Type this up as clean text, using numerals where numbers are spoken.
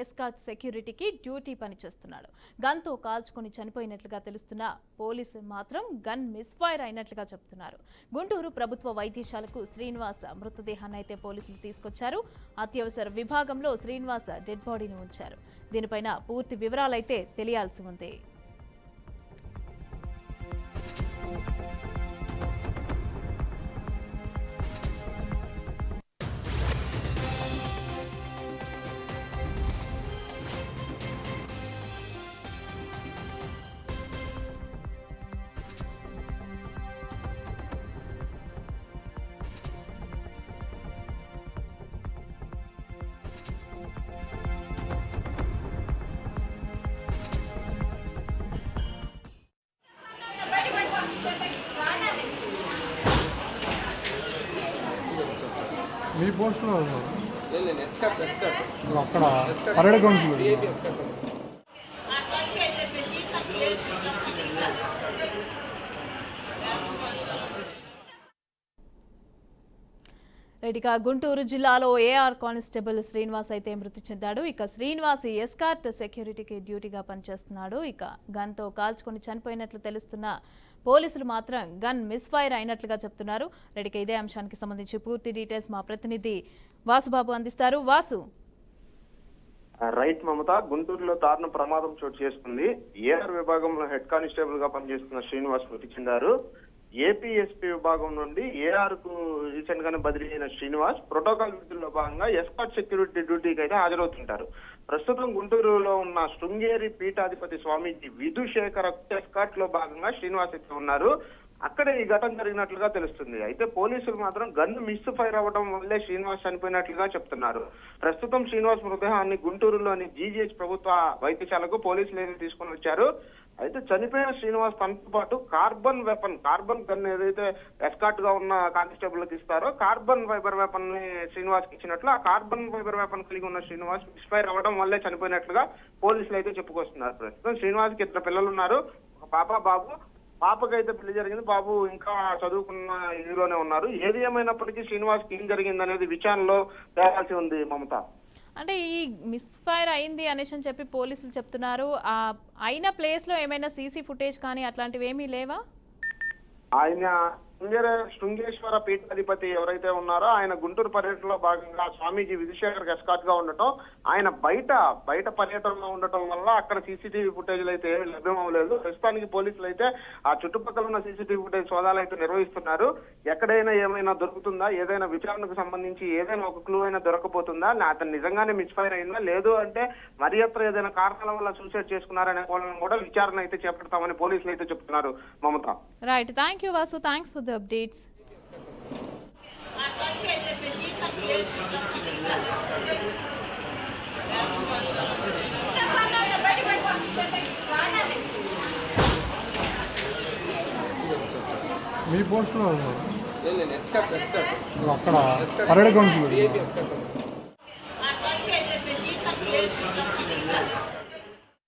Escort సెక్యూరిటీకి duty పనిచేస్తున్నాడు. గన్తో కాల్చుకొని చనిపోయినట్లుగా తెలుస్తున్న పోలీసులు మాత్రం గన్ మిస్ఫైర్ అయినట్లుగా చెబుతున్నారు. గుంటూరు ప్రభుత్వ వైద్యశాలకు శ్రీనివాస్ మృతదేహాన్ని అయితే పోలీసులు తీసుకొచ్చారు. అత్యవసర విభాగంలో శ్రీనివాస్ డెడ్ బాడీని ఉంచారు. దీనిపైన పూర్తి వివరాలైతే తెలియాల్సి ఉంది. మీ పోస్ట్లో అక్కడ రైట్గా గుంటూరు జిల్లాలో ఏఆర్ కానిస్టేబుల్ శ్రీనివాస్ అయితే మృతి చెందాడు. ఇక శ్రీనివాస్ ఎస్కార్ట్ సెక్యూరిటీకి డ్యూటీగా పనిచేస్తున్నాడు. ఇక గన్తో కాల్చుకొని చనిపోయినట్లు తెలుస్తున్న పోలీసులు మాత్రం గన్ మిస్ఫైర్ అయినట్లుగా చెప్తున్నారు. రైట్గా ఇదే అంశానికి సంబంధించి పూర్తి డీటెయిల్స్ మా ప్రతినిధి వాసుబాబు అందిస్తారు. వాసు, రైట్ మమత, గుంటూరులో దారుణ ప్రమాదం చోటు చేసుకుంది. ఏఆర్ విభాగంలో హెడ్ కానిస్టేబుల్ గా పనిచేస్తున్న శ్రీనివాస్ మృతి చెందారు. ఏపీఎస్పీ విభాగం నుండి ఏఆర్ కు రీసెంట్ గానే బదిలీ అయిన శ్రీనివాస్ ప్రోటోకాల్ విధుల్లో భాగంగా ఎస్కాట్ సెక్యూరిటీ డ్యూటీకి అయితే హాజరవుతుంటారు. ప్రస్తుతం గుంటూరులో ఉన్న శృంగేరి పీఠాధిపతి స్వామీజీ విధుశేఖర ఎస్కాట్ లో భాగంగా శ్రీనివాస్ అయితే ఉన్నారు. అక్కడే ఈ ఘటన జరిగినట్లుగా తెలుస్తుంది. అయితే పోలీసులు మాత్రం గన్ మిస్ ఫైర్ అవ్వడం వల్లే శ్రీనివాస్ చనిపోయినట్లుగా చెప్తున్నారు. ప్రస్తుతం శ్రీనివాస్ మృతదేహాన్ని గుంటూరులోని జీజీహెచ్ ప్రభుత్వ వైద్యశాలకు పోలీసులు అయితే తీసుకుని వచ్చారు. అయితే చనిపోయిన శ్రీనివాస్ తనతో పాటు కార్బన్ గన్ ఏదైతే ఎస్కాట్ గా ఉన్న కానిస్టేబుల్ కి ఇస్తారో కార్బన్ ఫైబర్ వెపన్ ని శ్రీనివాస్ కి ఇచ్చినట్లు ఆ కార్బన్ ఫైబర్ వెపన్ కలిగి ఉన్న శ్రీనివాస్ మిస్ఫైర్ అవ్వడం వల్లే చనిపోయినట్లుగా పోలీసులు అయితే చెప్పుకొస్తున్నారు. ప్రస్తుతం శ్రీనివాస్ కి 2 పిల్లలు ఉన్నారు. ఒక పాప, బాబు. పాపకైతే పెళ్లి జరిగింది. బాబు ఇంకా చదువుకున్న ఇదిలోనే ఉన్నారు. ఏది ఏమైనప్పటికీ శ్రీనివాస్ కి ఏం జరిగింది అనేది విచారణలో తేలాల్సి ఉంది మమత. అంటే ఈ మిస్ఫైర్ అయింది అనేసి అని చెప్పి పోలీసులు చెప్తున్నారు. అయిన ప్లేస్ లో ఏమైనా సీసీ ఫుటేజ్ కానీ అట్లాంటివి ఏమీ లేవా? ఆయన శృంగేశ్వర పీఠాధిపతి ఎవరైతే ఉన్నారో ఆయన గుంటూరు పర్యటనలో భాగంగా స్వామీజీ విధుశేఖర్ ఎస్కాట్ గా ఉండటం, ఆయన బయట పర్యటనలో ఉండటం వల్ల అక్కడ సీసీటీవీ ఫుటేజ్లు అయితే ఏమీ లభ్యం అవ్వలేదు. ప్రస్తుతానికి పోలీసులు అయితే ఆ చుట్టుపక్కల ఉన్న సీసీటీవీ ఫుటేజ్ సోదాలు అయితే నిర్వహిస్తున్నారు. ఎక్కడైనా ఏమైనా దొరుకుతుందా, ఏదైనా విచారణకు సంబంధించి ఏదైనా ఒక క్లూ అయినా దొరకపోతుందా, అతను నిజంగానే మిస్ఫైర్ అయిందా, లేదు అంటే మరి అత్ర ఏదైనా కారణాల వల్ల సూసైడ్ చేసుకున్నారనే కోణం కూడా విచారణ అయితే చేపడతామని పోలీసులు అయితే చెప్తున్నారు Mamata. Right, thank you Vasu, thanks for the updates. మీ పోస్ట్లో అక్కడ